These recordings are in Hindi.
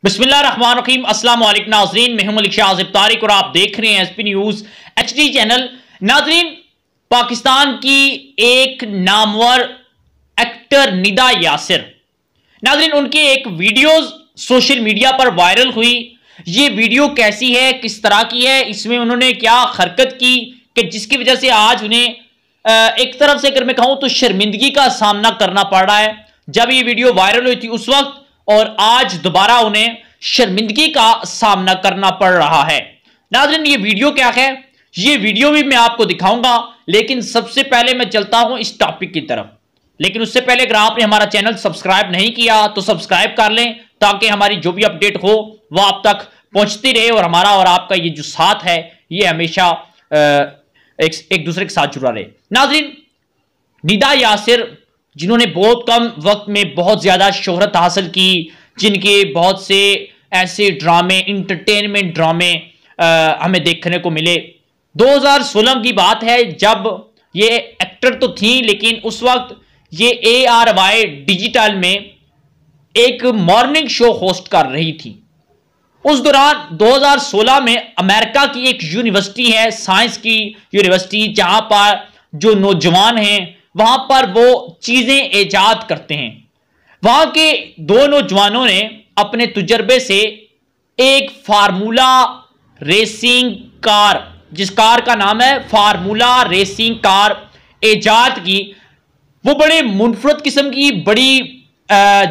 बिस्मिल्लाहिर्रहमानिर्रहीम अस्सलाम वालेकुम नाज़रीन, मैं हूं मलिक शाह आज़िब तारिक और आप देख रहे हैं एसपी न्यूज़ एचडी चैनल। नाज़रीन, पाकिस्तान की एक नामवर एक्टर निदा यासिर, नाज़रीन उनकी एक वीडियोस सोशल मीडिया पर वायरल हुई। ये वीडियो कैसी है, किस तरह की है, इसमें उन्होंने क्या हरकत की कि जिसकी वजह से आज उन्हें एक तरफ से अगर मैं कहूं तो शर्मिंदगी का सामना करना पड़ रहा है। जब ये वीडियो वायरल हुई थी उस वक्त और आज दोबारा उन्हें शर्मिंदगी का सामना करना पड़ रहा है। नाज़रीन, ये वीडियो क्या है, ये वीडियो भी मैं आपको दिखाऊंगा, लेकिन सबसे पहले मैं चलता हूं इस टॉपिक की तरफ। लेकिन उससे पहले अगर आपने हमारा चैनल सब्सक्राइब नहीं किया तो सब्सक्राइब कर लें, ताकि हमारी जो भी अपडेट हो वो आप तक पहुंचती रहे और हमारा और आपका ये जो साथ है ये हमेशा एक दूसरे के साथ जुड़ा रहे। नाज़रीन, निदा यासिर, जिन्होंने बहुत कम वक्त में बहुत ज्यादा शोहरत हासिल की, जिनके बहुत से ऐसे ड्रामे, इंटरटेनमेंट ड्रामे हमें देखने को मिले। 2016 की बात है जब ये एक्टर तो थी, लेकिन उस वक्त ये ARY डिजिटल में एक मॉर्निंग शो होस्ट कर रही थी। उस दौरान 2016 में अमेरिका की एक यूनिवर्सिटी है, साइंस की यूनिवर्सिटी, जहां पर जो नौजवान हैं वहां पर वो चीजें ईजाद करते हैं। वहां के दो नौजवानों ने अपने तजुर्बे से एक फार्मूला रेसिंग कार, जिस कार का नाम है फार्मूला रेसिंग कार, ईजाद की। वो बड़े मुनफरद किस्म की बड़ी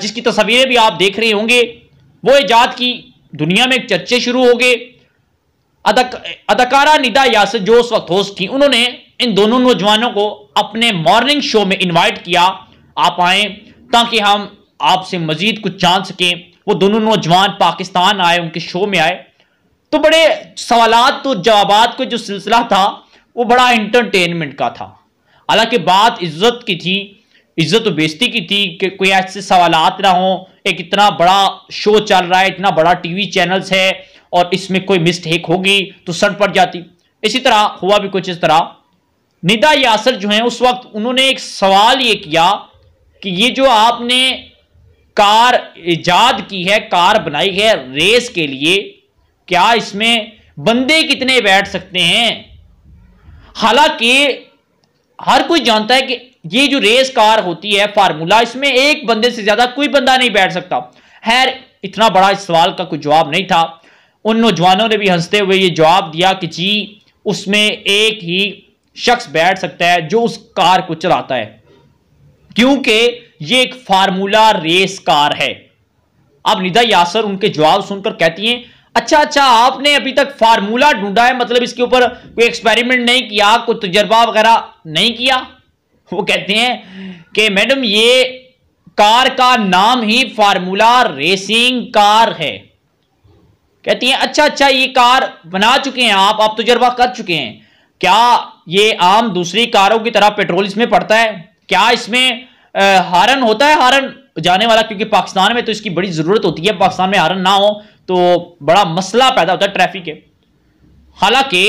जिसकी तस्वीरें भी आप देख रहे होंगे, वो ईजाद की दुनिया में चर्चे शुरू हो गए। अदाकारा निदा यासिर जो उस वक्त होस्ट थी, उन्होंने इन दोनों नौजवानों को अपने मॉर्निंग शो में इनवाइट किया, आप आए ताकि हम आपसे मजीद कुछ जान सकें। वो दोनों नौजवान पाकिस्तान आए, उनके शो में आए, तो बड़े सवालात तो जवाबात को जो सिलसिला था वो बड़ा इंटरटेनमेंट का था। हालांकि बात इज्जत की थी, इज्जत और बेइज्जती की थी कि कोई ऐसे सवालात ना हो। एक इतना बड़ा शो चल रहा है, इतना बड़ा टीवी चैनल्स है और इसमें कोई मिस्टेक होगी तो सड़ पड़ जाती। इसी तरह हुआ भी कुछ इस तरह। निदा यासिर जो है उस वक्त उन्होंने एक सवाल ये किया कि ये जो आपने कार इजाद की है, कार बनाई है रेस के लिए, क्या इसमें बंदे कितने बैठ सकते हैं? हालांकि हर कोई जानता है कि ये जो रेस कार होती है फार्मूला, इसमें एक बंदे से ज्यादा कोई बंदा नहीं बैठ सकता। खैर, इतना बड़ा इस सवाल का कोई जवाब नहीं था। उन नौजवानों ने भी हंसते हुए ये जवाब दिया कि जी उसमें एक ही शख्स बैठ सकता है जो उस कार को चलाता है, क्योंकि ये एक फार्मूला रेस कार है। अब निदा यासिर उनके जवाब सुनकर कहती हैं, अच्छा आपने अभी तक फार्मूला ढूंढा है, मतलब इसके ऊपर कोई एक्सपेरिमेंट नहीं किया, कोई तजर्बा वगैरह नहीं किया? वो कहते हैं कि मैडम ये कार का नाम ही फार्मूला रेसिंग कार है। कहती हैं अच्छा ये कार बना चुके हैं आप तजर्बा कर चुके हैं, क्या ये आम दूसरी कारों की तरह पेट्रोल इसमें पड़ता है? क्या इसमें हारन होता है, हारन जाने वाला? क्योंकि पाकिस्तान में तो इसकी बड़ी जरूरत होती है, पाकिस्तान में हारन ना हो तो बड़ा मसला पैदा होता है ट्रैफिक के। हालांकि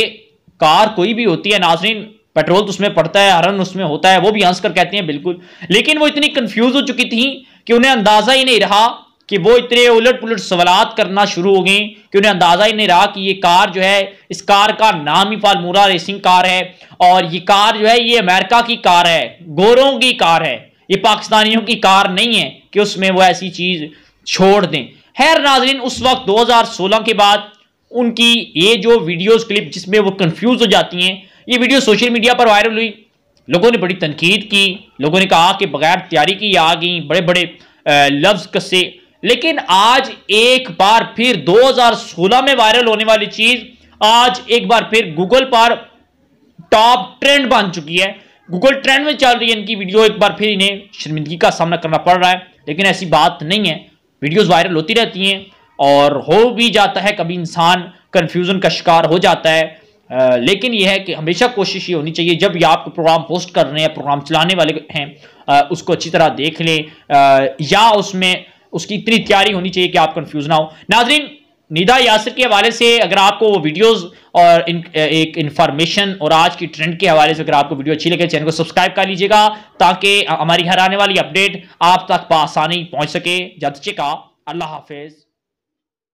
कार कोई भी होती है नाज़रीन, पेट्रोल तो उसमें पड़ता है, हारन उसमें होता है। वो भी हंसकर कहते हैं बिल्कुल। लेकिन वो इतनी कंफ्यूज हो चुकी थी कि उन्हें अंदाजा ही नहीं रहा, कि वो इतने उलट पुलट सवालात करना शुरू हो गई कि उन्हें अंदाजा ही नहीं रहा कि ये कार जो है, इस कार का नाम ही फार्मूला रेसिंग कार है और ये कार जो है ये अमेरिका की कार है, गोरों की कार है, ये पाकिस्तानियों की कार नहीं है कि उसमें वो ऐसी चीज छोड़ दें। खैर नाज़रीन, उस वक्त 2016 के बाद उनकी ये जो वीडियोस क्लिप जिसमें वो कंफ्यूज हो जाती हैं, ये वीडियो सोशल मीडिया पर वायरल हुई। लोगों ने बड़ी तनकीद की, लोगों ने कहा कि बगैर तैयारी की आ गई, बड़े बड़े लफ्ज कसे। लेकिन आज एक बार फिर 2016 में वायरल होने वाली चीज आज एक बार फिर गूगल पर टॉप ट्रेंड बन चुकी है, गूगल ट्रेंड में चल रही है इनकी वीडियो। एक बार फिर इन्हें शर्मिंदगी का सामना करना पड़ रहा है, लेकिन ऐसी बात नहीं है। वीडियोस वायरल होती रहती हैं और हो भी जाता है, कभी इंसान कंफ्यूजन का शिकार हो जाता है। लेकिन यह है कि हमेशा कोशिश ये होनी चाहिए, जब भी आप प्रोग्राम होस्ट कर रहे हैं, प्रोग्राम चलाने वाले हैं, उसको अच्छी तरह देख लें या उसमें उसकी इतनी तैयारी होनी चाहिए कि आप कंफ्यूज ना हो। नाज़रीन, निदा यासिर के हवाले से अगर आपको वीडियोस और एक इंफॉर्मेशन और आज की ट्रेंड के हवाले से अगर आपको वीडियो अच्छी लगे, चैनल को सब्सक्राइब कर लीजिएगा ताकि हमारी हर आने वाली अपडेट आप तक आसानी पहुंच सके। जब तक का अल्लाह हाफिज।